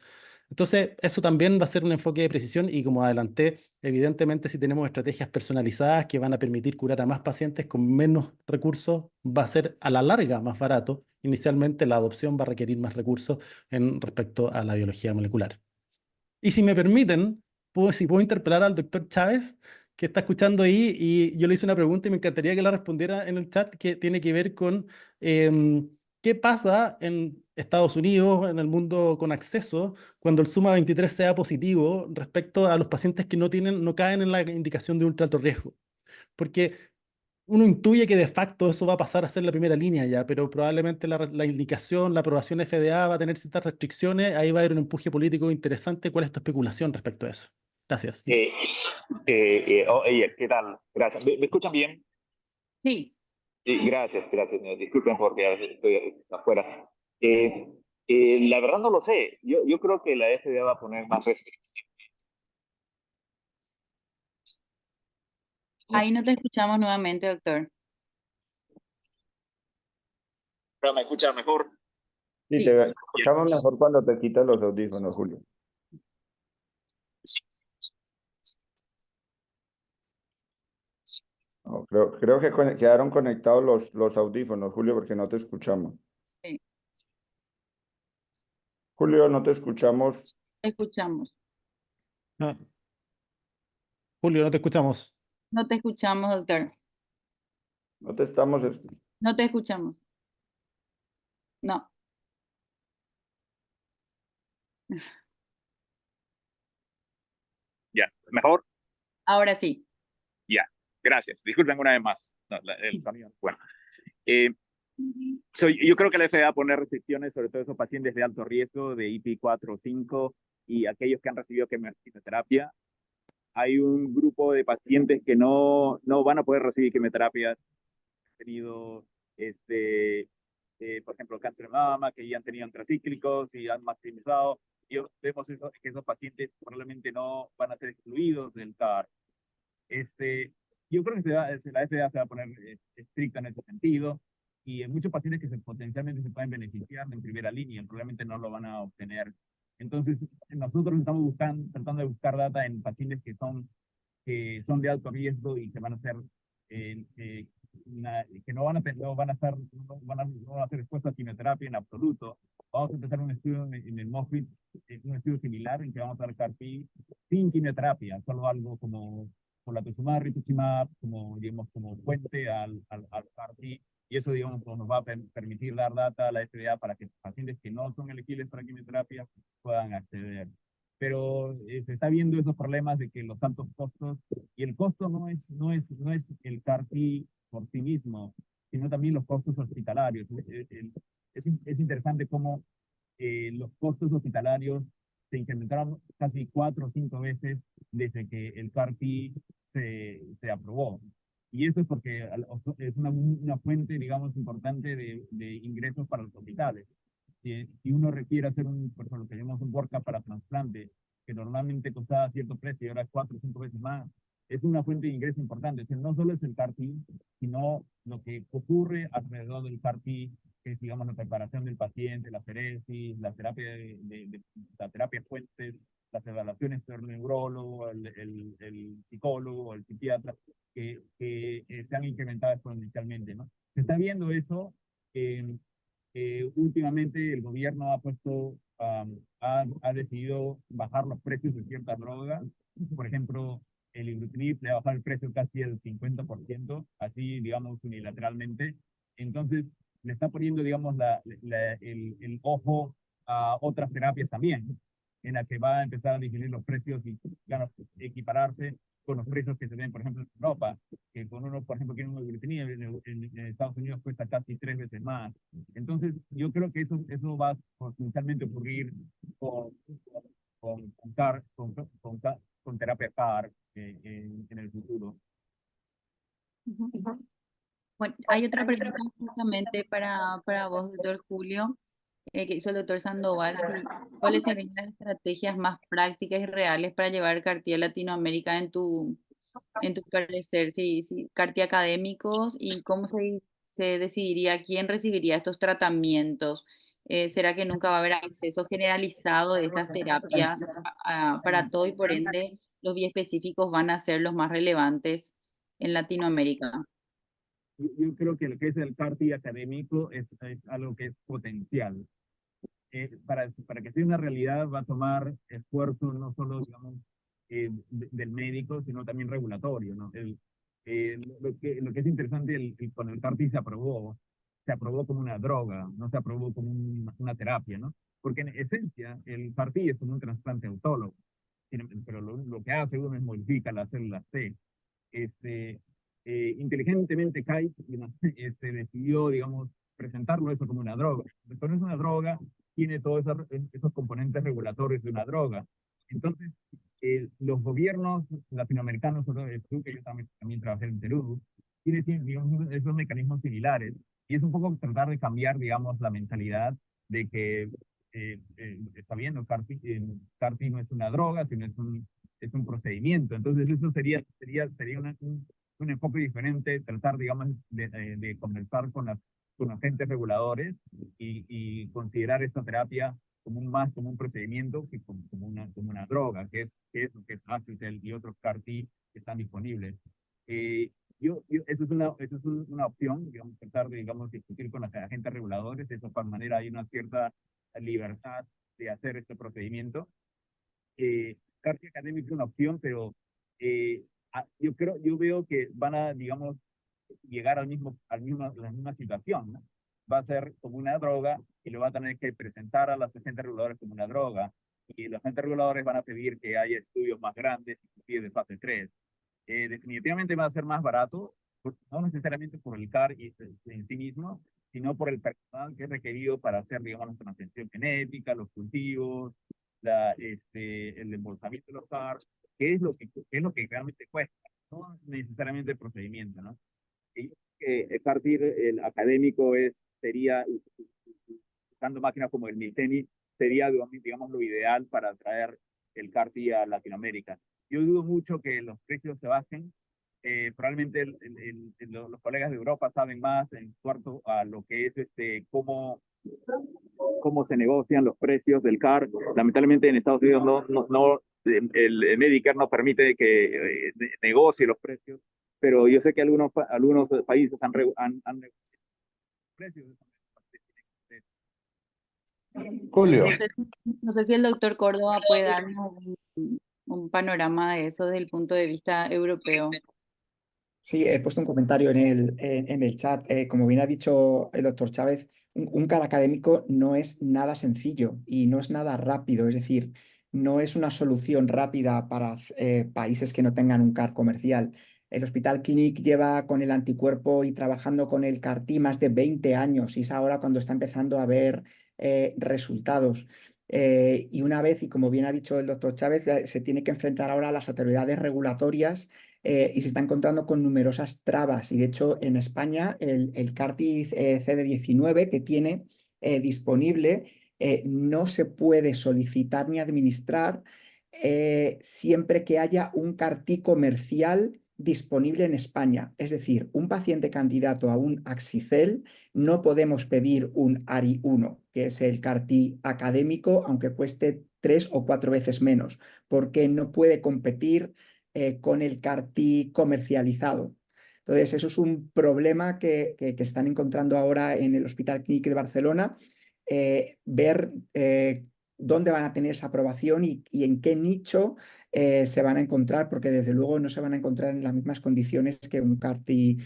Entonces, eso también va a ser un enfoque de precisión y como adelanté, evidentemente si tenemos estrategias personalizadas que van a permitir curar a más pacientes con menos recursos, va a ser a la larga más barato. Inicialmente la adopción va a requerir más recursos en respecto a la biología molecular. Y si me permiten, si puedo interpelar al doctor Chávez, que está escuchando ahí, y yo le hice una pregunta y me encantaría que la respondiera en el chat, que tiene que ver con qué pasa en Estados Unidos, en el mundo con acceso, cuando el Suma 23 sea positivo respecto a los pacientes que no caen en la indicación de ultra alto riesgo. Porque uno intuye que de facto eso va a pasar a ser la primera línea ya, pero probablemente la indicación, la aprobación FDA va a tener ciertas restricciones, ahí va a haber un empuje político interesante. ¿Cuál es tu especulación respecto a eso? Gracias. Oye, ¿qué tal? Gracias. ¿Me escuchan bien? Sí. Gracias, gracias. Disculpen porque a veces estoy afuera. La verdad no lo sé. Yo creo que la FDA va a poner más restricciones. Ahí no te escuchamos nuevamente, doctor. Pero me escuchan mejor. Sí, Sí. te escuchamos mejor cuando te quitas los audífonos, Julio. No, creo que quedaron conectados los audífonos, Julio, porque no te escuchamos. Julio, no te escuchamos. Te escuchamos. No, Julio, no te escuchamos. No te escuchamos, doctor. No te estamos escuchando. No te escuchamos. No. Ya, mejor. Ahora sí. Ya, gracias. Disculpen una vez más. No, el sonido. Bueno, yo creo que la FDA pone restricciones, sobre todo esos pacientes de alto riesgo, de IP 4 o 5, y aquellos que han recibido quimioterapia. Hay un grupo de pacientes que no van a poder recibir quimioterapia. Han tenido, por ejemplo, cáncer de mama, que ya han tenido antracíclicos y han maximizado. Y vemos que esos pacientes probablemente no van a ser excluidos del CAR. Yo creo que la FDA se va a poner estricta en ese sentido, y hay muchos pacientes que potencialmente se pueden beneficiar en primera línea, probablemente no lo van a obtener. Entonces, nosotros estamos tratando de buscar data en pacientes que son de alto riesgo y que van a ser, que no van a ser expuestos a quimioterapia en absoluto. Vamos a empezar un estudio en el MOFIT, un estudio similar en que vamos a dar CAR-T sin quimioterapia, solo algo como polatuzumab, rituximab, como puente al CAR-T, y eso, digamos, nos va a permitir dar data a la FDA para que pacientes que no son elegibles para quimioterapia puedan acceder. Pero se está viendo esos problemas de que los altos costos, y el costo no es el CAR-T por sí mismo, sino también los costos hospitalarios. Es interesante cómo los costos hospitalarios se incrementaron casi 4 o 5 veces desde que el CAR-T se aprobó. Y eso es porque es una fuente, digamos, importante de ingresos para los hospitales. Si uno requiere hacer por ejemplo, lo que llamamos un workup para trasplante, que normalmente costaba cierto precio y ahora es 4 o 5 veces más, es una fuente de ingreso importante. O sea, no solo es el CAR-T, sino lo que ocurre alrededor del CAR-T, que es, digamos, la preparación del paciente, la feresis, la terapia la terapia fuentes, las evaluaciones del neurólogo, el psicólogo, el psiquiatra, que se han incrementado exponencialmente, ¿no? Se está viendo eso. Últimamente el gobierno ha decidido bajar los precios de ciertas drogas. Por ejemplo, el ibrutinib le ha bajado el precio casi el 50%, así, digamos, unilateralmente. Entonces, le está poniendo, digamos, el ojo a otras terapias también, en la que va a empezar a disminuir los precios y, claro, equipararse con los precios que se ven, por ejemplo, en Europa, que con uno, por ejemplo, que un ibrutinib en Estados Unidos cuesta casi 3 veces más. Entonces, yo creo que eso va a potencialmente ocurrir con terapia CAR en el futuro. Bueno, hay otra pregunta justamente para vos, doctor Julio, que hizo el doctor Sandoval. ¿Cuáles serían las estrategias más prácticas y reales para llevar CAR-T a Latinoamérica en tu parecer? Si CAR-T académicos, y cómo se decidiría quién recibiría estos tratamientos. ¿Será que nunca va a haber acceso generalizado de estas terapias para todo, y por ende los biespecíficos van a ser los más relevantes en Latinoamérica? Yo creo que lo que es el CAR-T académico es algo que es potencial. Para que sea una realidad va a tomar esfuerzo no solo, digamos, del médico, sino también regulatorio, ¿no? Lo que es interesante, con el CAR-T se aprobó como una droga, no se aprobó como una terapia, ¿no? Porque en esencia el CAR-T es como un trasplante autólogo, pero lo que hace uno es modifica las células T. Inteligentemente Kite decidió, digamos, presentarlo eso como una droga. Pero no es una droga, tiene todos esos componentes regulatorios de una droga. Entonces, los gobiernos latinoamericanos, sobre todo el Perú, que yo también trabajé en Perú, tienen, digamos, esos mecanismos similares. Y es un poco tratar de cambiar, digamos, la mentalidad de que está bien, CAR-T no es una droga, sino es un procedimiento. Entonces, eso sería un enfoque diferente, tratar, digamos, de conversar con los agentes reguladores y considerar esta terapia más como un procedimiento que como una droga, que es Axi-cel y otros CAR-T que están disponibles. Eso es una opción, digamos, tratar de, digamos, discutir con los agentes reguladores. De esa manera hay una cierta libertad de hacer este procedimiento. CAR-T académico es una opción, pero yo veo que van a, digamos, llegar a la misma situación, ¿no? Va a ser como una droga y lo va a tener que presentar a los agentes reguladores como una droga, y los agentes reguladores van a pedir que haya estudios más grandes, inclusive de fase 3. Definitivamente va a ser más barato, no necesariamente por el CAR en sí mismo, sino por el personal que es requerido para hacer, digamos, la transcripción genética, los cultivos, el embolsamiento de los CAR, qué es lo que realmente cuesta, no necesariamente el procedimiento, ¿no? Y el CAR-T el académico sería, usando máquinas como el Miltenyi, sería, digamos, lo ideal para traer el CAR-T a Latinoamérica. Yo dudo mucho que los precios se bajen. Probablemente los colegas de Europa saben más en cuanto a lo que es cómo se negocian los precios del CAR. Lamentablemente en Estados Unidos el Medicare no permite que negocie los precios, pero yo sé que algunos países han negociado precios. Julio. No sé si el doctor Córdoba puede darnos un panorama de eso desde el punto de vista europeo. Sí, he puesto un comentario en el chat. Como bien ha dicho el doctor Chávez, un CAR académico no es nada sencillo y no es nada rápido. Es decir, no es una solución rápida para países que no tengan un CAR comercial. El Hospital Clínic lleva con el anticuerpo y trabajando con el CAR-T más de 20 años y es ahora cuando está empezando a ver resultados. Y una vez, y como bien ha dicho el doctor Chávez, se tiene que enfrentar ahora a las autoridades regulatorias y se está encontrando con numerosas trabas. Y de hecho, en España, el CAR-T CD19 que tiene disponible no se puede solicitar ni administrar siempre que haya un CAR-T comercial disponible en España. Es decir, un paciente candidato a un Axicel no podemos pedir un ARI-1, que es el CAR-T académico, aunque cueste 3 o 4 veces menos, porque no puede competir con el CAR-T comercializado. Entonces, eso es un problema que están encontrando ahora en el Hospital Clínic de Barcelona, ver dónde van a tener esa aprobación y en qué nicho se van a encontrar, porque desde luego no se van a encontrar en las mismas condiciones que un CAR-T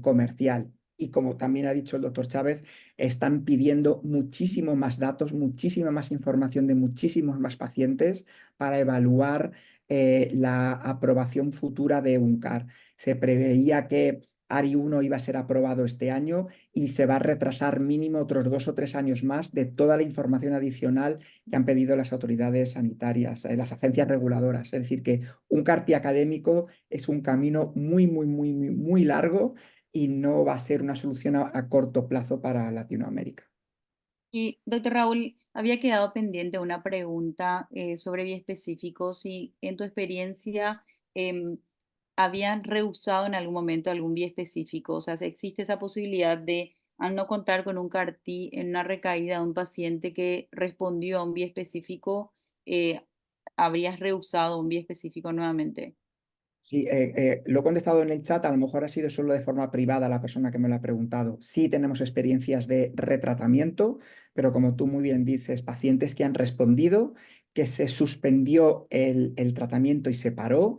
comercial. Y como también ha dicho el doctor Chávez, están pidiendo muchísimo más datos, muchísima más información de muchísimos más pacientes para evaluar la aprobación futura de un CAR. Se preveía que ARI-1 iba a ser aprobado este año y se va a retrasar mínimo otros 2 o 3 años más de toda la información adicional que han pedido las autoridades sanitarias, las agencias reguladoras. Es decir, que un CAR-T académico es un camino muy, muy, muy, muy, muy largo y no va a ser una solución a corto plazo para Latinoamérica. Y doctor Raúl, había quedado pendiente una pregunta sobre biespecíficos y en tu experiencia habían rehusado en algún momento algún biespecífico. O sea, ¿existe esa posibilidad de, al no contar con un CAR-T en una recaída de un paciente que respondió a un biespecífico, habrías rehusado un biespecífico nuevamente? Sí, lo he contestado en el chat, a lo mejor ha sido solo de forma privada la persona que me lo ha preguntado. Sí tenemos experiencias de retratamiento, pero como tú muy bien dices, pacientes que han respondido, que se suspendió el tratamiento y se paró,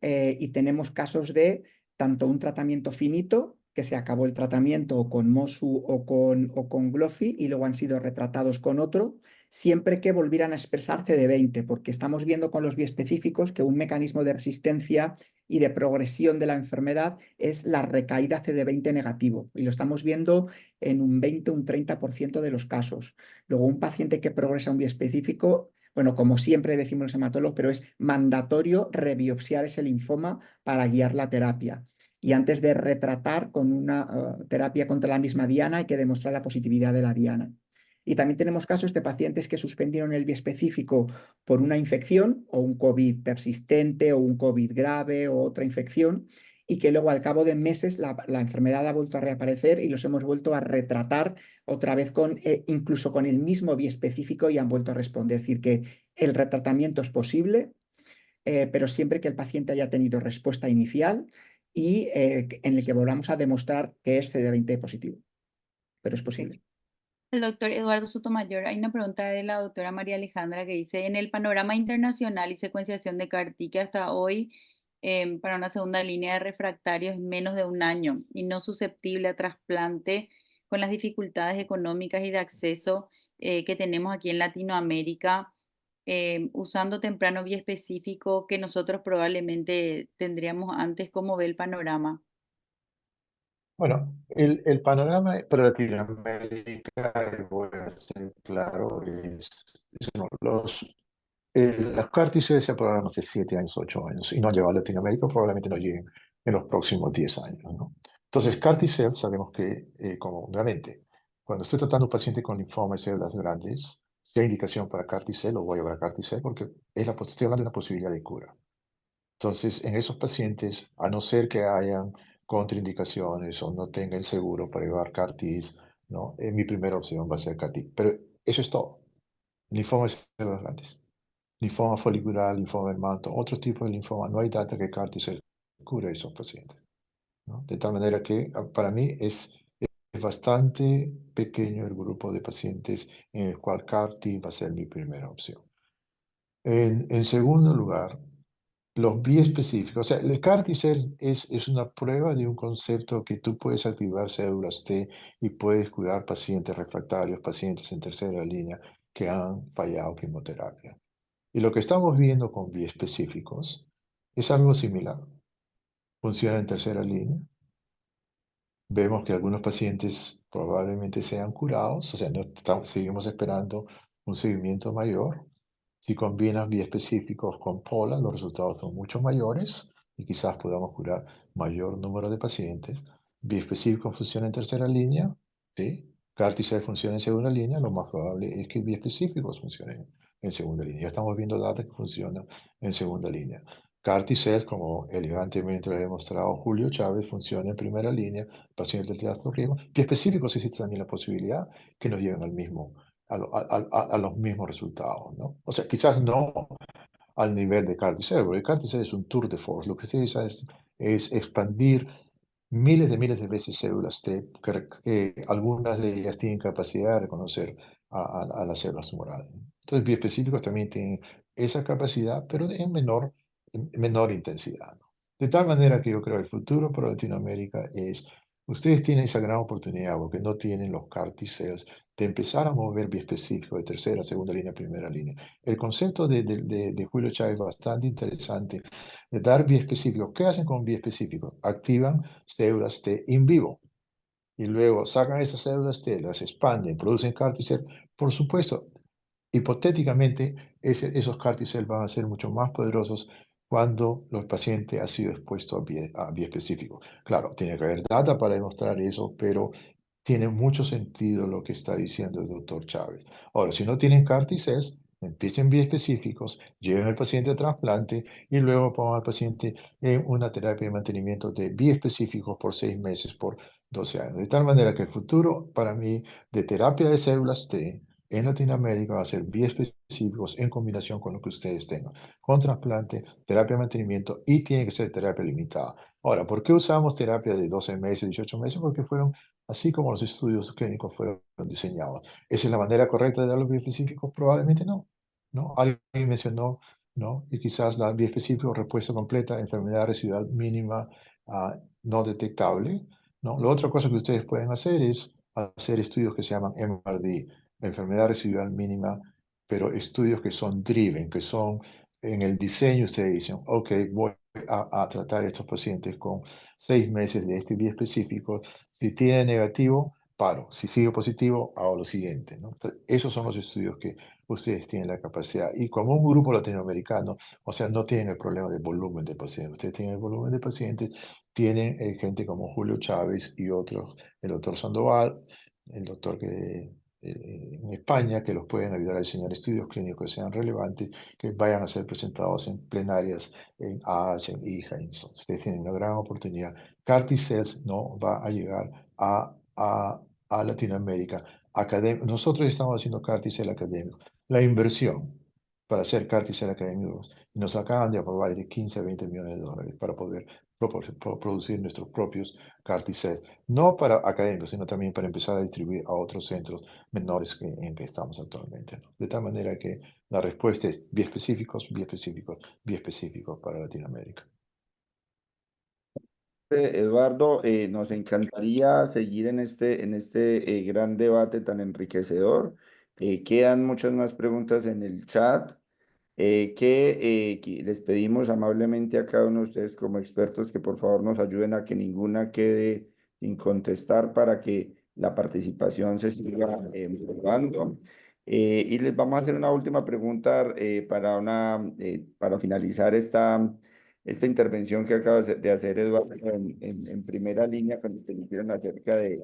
y tenemos casos de tanto un tratamiento finito, que se acabó el tratamiento o con Mosu o con Glofi y luego han sido retratados con otro, siempre que volvieran a expresar CD20, porque estamos viendo con los biespecíficos que un mecanismo de resistencia y de progresión de la enfermedad es la recaída CD20 negativo, y lo estamos viendo en un 20 o un 30% de los casos. Luego, un paciente que progresa un biespecífico, bueno, como siempre decimos los hematólogos, pero es mandatorio rebiopsiar ese linfoma para guiar la terapia. Y antes de retratar con una terapia contra la misma diana, hay que demostrar la positividad de la diana. Y también tenemos casos de pacientes que suspendieron el biespecífico por una infección o un COVID persistente o un COVID grave o otra infección, y que luego al cabo de meses la enfermedad ha vuelto a reaparecer y los hemos vuelto a retratar otra vez incluso con el mismo biespecífico, y han vuelto a responder. Es decir, que el retratamiento es posible, pero siempre que el paciente haya tenido respuesta inicial y en el que volvamos a demostrar que es CD20 positivo. Pero es posible. El doctor Eduardo Sotomayor, hay una pregunta de la doctora María Alejandra que dice, en el panorama internacional y secuenciación de CAR-T que hasta hoy para una segunda línea de refractarios es menos de un año y no susceptible a trasplante con las dificultades económicas y de acceso que tenemos aquí en Latinoamérica, usando temprano biespecífico que nosotros probablemente tendríamos antes, ¿cómo ve el panorama? Bueno, el panorama para Latinoamérica, y voy a ser claro, no, las CAR-T se aprobaron hace 7 años, 8 años, y no han llegado a Latinoamérica, probablemente no lleguen en los próximos 10 años, ¿no? Entonces, CAR-T sabemos que, como nuevamente, cuando estoy tratando a un paciente con linfoma y células grandes, si hay indicación para CAR-T, lo voy a llevar a CAR-T porque estoy hablando de una posibilidad de cura. Entonces, en esos pacientes, a no ser que hayan contraindicaciones o no tengan seguro para llevar CAR-Ts, ¿no? Mi primera opción va a ser CAR-T. Pero eso es todo. Linfoma de células grandes, linfoma folicular, linfoma del manto, otro tipo de linfoma. No hay data que CAR-T cure a esos pacientes, ¿no? De tal manera que para mí es bastante pequeño el grupo de pacientes en el cual CAR-T va a ser mi primera opción. En segundo lugar, los biespecíficos. O sea, el CAR-T-cell es una prueba de un concepto que tú puedes activar células T y puedes curar pacientes refractarios, pacientes en tercera línea que han fallado quimioterapia. Y lo que estamos viendo con biespecíficos es algo similar. Funciona en tercera línea. Vemos que algunos pacientes probablemente sean curados, o sea, no seguimos esperando un seguimiento mayor. Si combinas biespecíficos con POLA, los resultados son mucho mayores y quizás podamos curar mayor número de pacientes. Biespecíficos funciona en tercera línea, ¿sí? CAR-T funciona en segunda línea, lo más probable es que biespecíficos funcionen en segunda línea. Ya estamos viendo datos que funcionan en segunda línea. CAR-T, como elegantemente lo ha demostrado Julio Chávez, funciona en primera línea, pacientes de alto riesgo. Biespecíficos existe también la posibilidad que nos lleven al mismo a los mismos resultados, ¿no? O sea, quizás no al nivel de CAR-T, porque CAR-T es un tour de force. Lo que se dice es expandir miles de veces células T, que algunas de ellas tienen capacidad de reconocer a las células tumorales. Entonces, biespecíficos también tienen esa capacidad, pero en menor intensidad, ¿no? De tal manera que yo creo que el futuro para Latinoamérica es, ustedes tienen esa gran oportunidad, porque no tienen los CAR-T de empezar a mover biespecífico de tercera, segunda línea, primera línea. El concepto de Julio Chávez es bastante interesante, de dar biespecíficos. ¿Qué hacen con biespecíficos? Activan células T in vivo y luego sacan esas células T, las expanden, producen CAR-T, por supuesto. Hipotéticamente, esos CAR-T van a ser mucho más poderosos cuando los pacientes han sido expuestos a biespecífico. Claro, tiene que haber data para demostrar eso, pero tiene mucho sentido lo que está diciendo el doctor Chávez. Ahora, si no tienen CAR-T, empiecen biespecíficos, lleven al paciente a trasplante y luego pongan al paciente en una terapia de mantenimiento de biespecíficos por 6 meses, por 12 años. De tal manera que el futuro para mí de terapia de células T en Latinoamérica va a ser biespecíficos en combinación con lo que ustedes tengan, con trasplante, terapia de mantenimiento y tiene que ser terapia limitada. Ahora, ¿por qué usamos terapia de 12 meses, 18 meses? Porque fueron así como los estudios clínicos fueron diseñados. ¿Esa es la manera correcta de dar los biespecíficos? Probablemente no, ¿no? Alguien mencionó, ¿no? Y quizás dar biespecífico, respuesta completa, enfermedad residual mínima, no detectable, ¿no? La otra cosa que ustedes pueden hacer es hacer estudios que se llaman MRD, enfermedad residual mínima, pero estudios que son driven, que son en el diseño, ustedes dicen, ok, voy a tratar a estos pacientes con 6 meses de este biespecífico. Si tiene negativo, paro. Si sigue positivo, hago lo siguiente, ¿no? Entonces, esos son los estudios que ustedes tienen la capacidad. Y como un grupo latinoamericano, o sea, no tienen el problema del volumen de pacientes. Ustedes tienen el volumen de pacientes, tienen gente como Julio Chávez y otros, el doctor Sandoval, el doctor en España, que los pueden ayudar a diseñar estudios clínicos que sean relevantes, que vayan a ser presentados en plenarias, en ASH, en IJA. Ustedes tienen una gran oportunidad. CAR-T no va a llegar a Latinoamérica. Nosotros estamos haciendo CAR-T académico. La inversión para hacer CAR T-cell académicos. Y nos acaban de aprobar de 15 a 20 millones de dólares para poder producir nuestros propios CAR T-cells. No para académicos, sino también para empezar a distribuir a otros centros menores en que estamos actualmente, ¿no? De tal manera que la respuesta es biespecíficos, biespecíficos, biespecíficos para Latinoamérica. Eduardo, nos encantaría seguir en este gran debate tan enriquecedor. Quedan muchas más preguntas en el chat que les pedimos amablemente a cada uno de ustedes como expertos que por favor nos ayuden a que ninguna quede sin contestar para que la participación se siga elevando. Y les vamos a hacer una última pregunta para finalizar esta intervención que acaba de hacer Eduardo en primera línea cuando te dijeron acerca de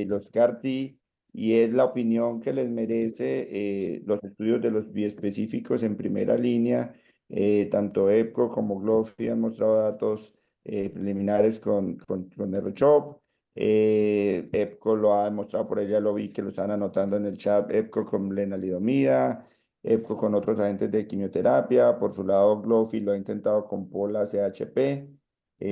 los CAR-T y es la opinión que les merece los estudios de los biespecíficos en primera línea. Tanto EPCO como GLOFI han mostrado datos preliminares con R-CHOP. EPCO lo ha demostrado, por ella lo vi que lo están anotando en el chat, EPCO con lenalidomida, EPCO con otros agentes de quimioterapia. Por su lado, GLOFI lo ha intentado con POLA-CHP.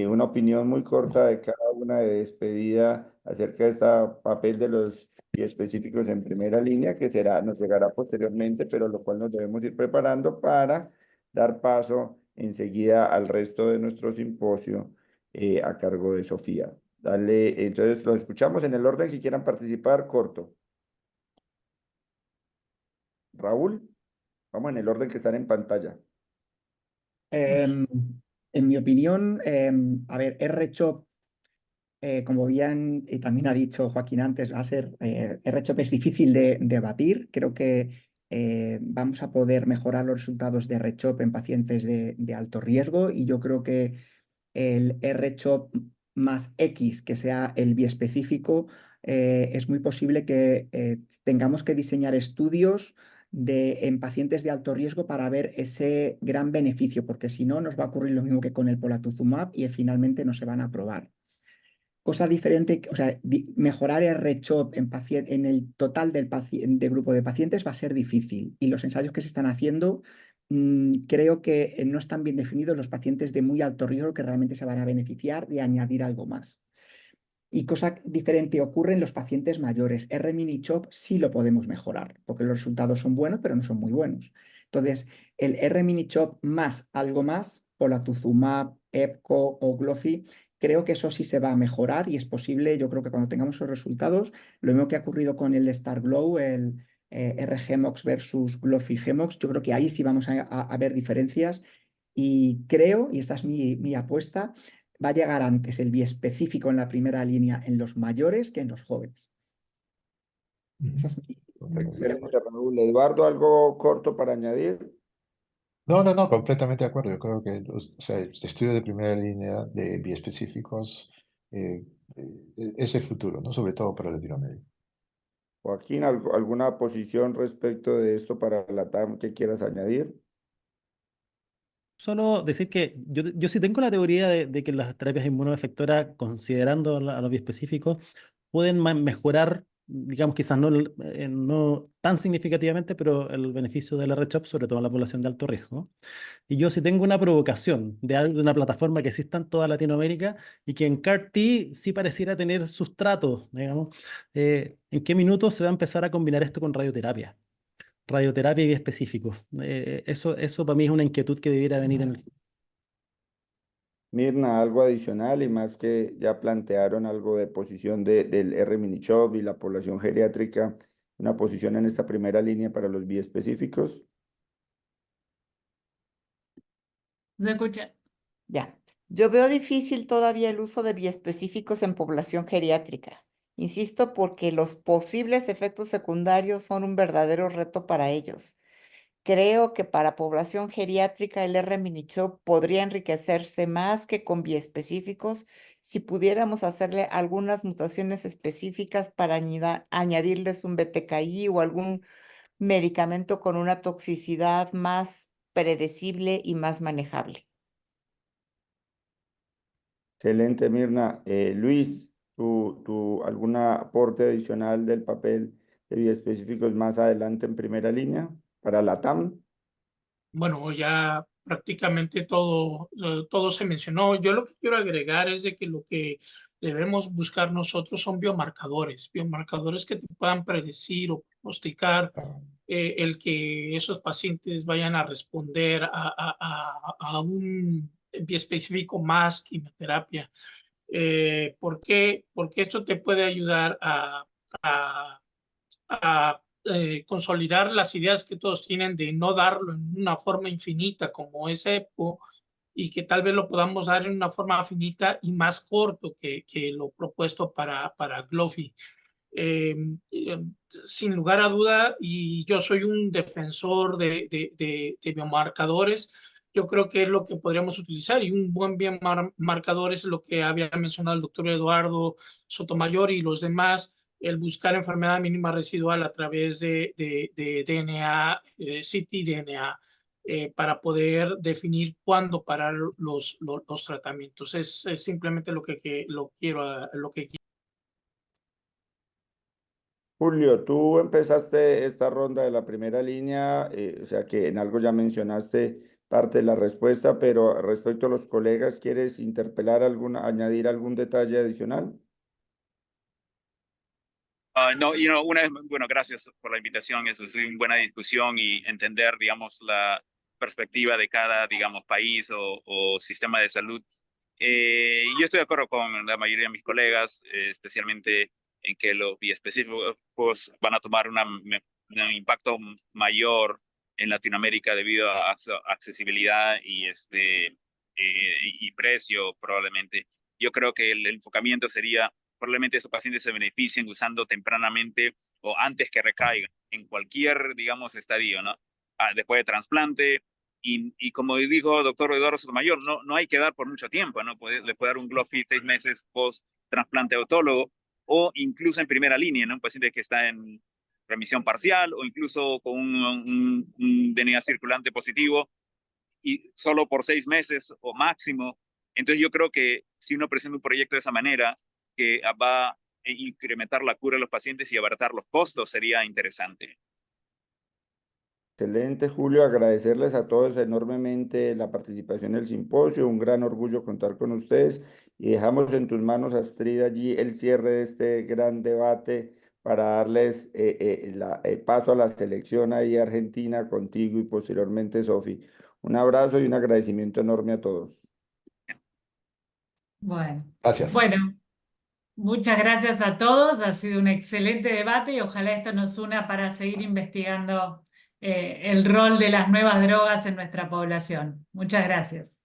Una opinión muy corta de cada una de despedida acerca de este papel de los específicos en primera línea, que nos llegará posteriormente, pero lo cual nos debemos ir preparando para dar paso enseguida al resto de nuestro simposio a cargo de Sofía. Dale, entonces los escuchamos en el orden que quieran participar, corto. Raúl, vamos en el orden que están en pantalla. En mi opinión, a ver, R-CHOP, como bien también ha dicho Joaquín antes, va a ser, R-CHOP es difícil de batir. Creo que vamos a poder mejorar los resultados de R-CHOP en pacientes de alto riesgo y yo creo que el R-CHOP más X, que sea el biespecífico, es muy posible que tengamos que diseñar estudios en pacientes de alto riesgo para ver ese gran beneficio, porque si no nos va a ocurrir lo mismo que con el polatuzumab y finalmente no se van a aprobar. Cosa diferente, o sea, mejorar R-CHOP en el total del grupo de pacientes va a ser difícil y los ensayos que se están haciendo creo que no están bien definidos los pacientes de muy alto riesgo que realmente se van a beneficiar de añadir algo más. Y cosa diferente ocurre en los pacientes mayores. R-mini-CHOP sí lo podemos mejorar, porque los resultados son buenos, pero no son muy buenos. Entonces, el R-mini-CHOP más algo más, polatuzumab, EPCO o GLOFI, creo que eso sí se va a mejorar y es posible, yo creo que cuando tengamos esos resultados, lo mismo que ha ocurrido con el STARGLOW, el R-GEMOX versus GLOFI-GEMOX, yo creo que ahí sí vamos a ver diferencias y creo, y esta es mi apuesta, va a llegar antes el biespecífico en la primera línea en los mayores que en los jóvenes. Esa es mi... Excelente, Raúl. Eduardo, ¿algo corto para añadir? No, completamente de acuerdo. Yo creo que o sea, el estudio de primera línea de biespecíficos es el futuro, ¿no? Sobre todo para Latinoamérica. Joaquín, ¿alguna posición respecto de esto para la TAM que quieras añadir? Solo decir que yo sí tengo la teoría de que las terapias inmunoefectoras, considerando a los biespecíficos, pueden mejorar, digamos, quizás no tan significativamente, pero el beneficio del R-CHOP, sobre todo en la población de alto riesgo. Y yo sí tengo una provocación de una plataforma que exista en toda Latinoamérica y que en CAR-T sí pareciera tener sustratos, digamos. ¿En qué minutos se va a empezar a combinar esto con radioterapia? Radioterapia y específicos. Eso para mí es una inquietud que debiera venir en el futuro. Mirna, algo adicional y más que ya plantearon algo de posición del R-mini-CHOP y la población geriátrica, una posición en esta primera línea para los biespecíficos. ¿Se escucha? Ya. Yo veo difícil todavía el uso de biespecíficos en población geriátrica. Insisto, porque los posibles efectos secundarios son un verdadero reto para ellos. Creo que para población geriátrica el R-miniCHOP podría enriquecerse más que con biespecíficos si pudiéramos hacerle algunas mutaciones específicas para añadirles un BTKI o algún medicamento con una toxicidad más predecible y más manejable. Excelente, Mirna. Luis, ¿algún aporte adicional del papel de biespecíficos más adelante en primera línea para la TAM? Bueno, ya prácticamente todo, todo se mencionó. Yo lo que quiero agregar es de que lo que debemos buscar nosotros son biomarcadores que te puedan predecir o pronosticar el que esos pacientes vayan a responder a un biespecífico más quimioterapia. ¿Por qué? Porque esto te puede ayudar a consolidar las ideas que todos tienen de no darlo en una forma infinita como es EPO, y que tal vez lo podamos dar en una forma finita y más corto que lo propuesto para Glofi. Sin lugar a duda, y yo soy un defensor de biomarcadores, yo creo que es lo que podríamos utilizar, y un buen biomarcador es lo que había mencionado el doctor Eduardo Sotomayor y los demás, el buscar enfermedad mínima residual a través de DNA, ctDNA, para poder definir cuándo parar los tratamientos. Es simplemente lo que quiero. Julio, tú empezaste esta ronda de la primera línea, o sea que en algo ya mencionaste parte de la respuesta, pero respecto a los colegas, ¿quieres interpelar añadir algún detalle adicional? No, una vez, bueno, gracias por la invitación. Eso es una buena discusión y entender, digamos, la perspectiva de cada, digamos, país o sistema de salud. Yo estoy de acuerdo con la mayoría de mis colegas, especialmente en que los biespecíficos van a tomar un impacto mayor en Latinoamérica debido a accesibilidad y precio, probablemente. Yo creo que el enfocamiento sería probablemente esos pacientes se beneficien usando tempranamente o antes que recaigan en cualquier, digamos, estadio, ¿no? Después de trasplante. Y como dijo el doctor Eduardo Sotomayor, no hay que dar por mucho tiempo, ¿no? Le puede dar un Glofi 6 meses post-trasplante autólogo o incluso en primera línea, ¿no? Un paciente que está en remisión parcial o incluso con un DNA circulante positivo y solo por 6 meses o máximo. Entonces yo creo que si uno presenta un proyecto de esa manera, que va a incrementar la cura de los pacientes y abaratar los costos, sería interesante. Excelente, Julio. Agradecerles a todos enormemente la participación en el simposio. Un gran orgullo contar con ustedes. Y dejamos en tus manos, Astrid, allí el cierre de este gran debate para darles paso a la selección ahí argentina contigo y posteriormente Sofi. Un abrazo y un agradecimiento enorme a todos. Bueno, Gracias. bueno, muchas gracias a todos. Ha sido un excelente debate y ojalá esto nos una para seguir investigando el rol de las nuevas drogas en nuestra población. Muchas gracias.